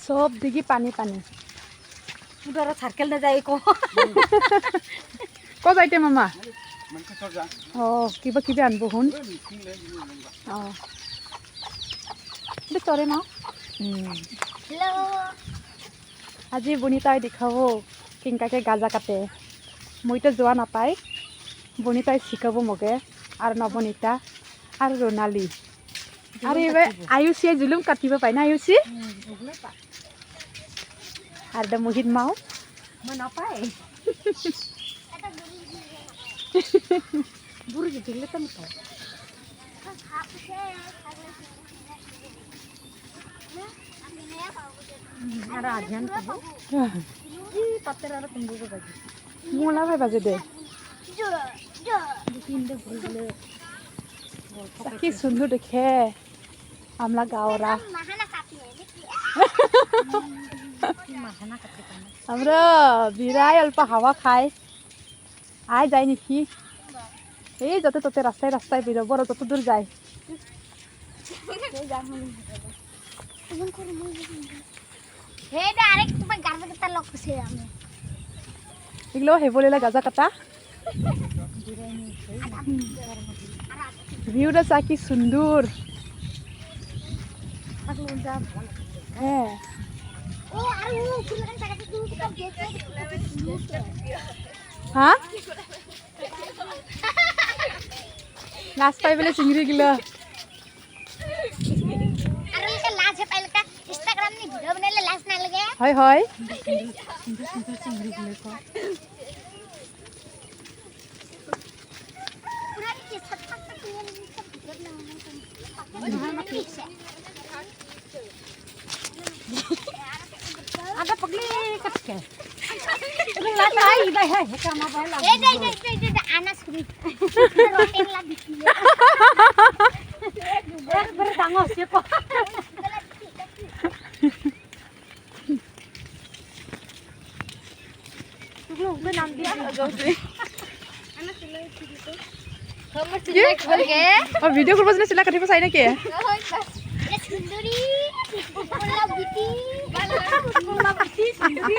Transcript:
সব দিকে পানী পানী তোৰ চাৰ্কেল নাযায় ক ক'ত যাইতে মামা অঁ কিবা কিবি আনব শুন অঁ তৰে ন আজি বনিতাই দেখাব কেনেকাকে গাজা কাটে মইতো যোৱা নাপায় বনিতাই শিকাব মোকে আৰু নৱনীতা আৰু ৰণালী আৰু এইবাৰ আয়ুষিয়ে জুলুম কাটিব পায় না আয়ুষি আৰু দে মোহিত মাও মই নাপায় বুঢ়ী দিলে তো নাপায় আৰু আধ্যান পাব পাতে আৰু পিন্ধিব পাবি মোলা ভাই বাজে দে কি সুন্দর দেখে আমরা গাওরা আমরা বিরাই অল্প হাওয়া খাই আয় যাই নাকি এই যত তত রাস্তায় রাস্তায় বেরো বড় তত দূর যায় এগুলো হেবলেলা গাজা কাটা ভিউটা চা কি সুন্দর হ্যাঁ হ্যাঁ লাজ পাই পেলে চিংড়ি গিলা হয় হয় ada pagli katke la tai dai hai kama bai la anas kri rotin la dikile ber dangos ye ko tuglo me nam dia gausi anas silai kri ko हमर सिलाई खोल के और वीडियो करबा जने सिला काटिबा चाइ ना के ए सुंदरी कोला बिटी कोला बिटी सुंदरी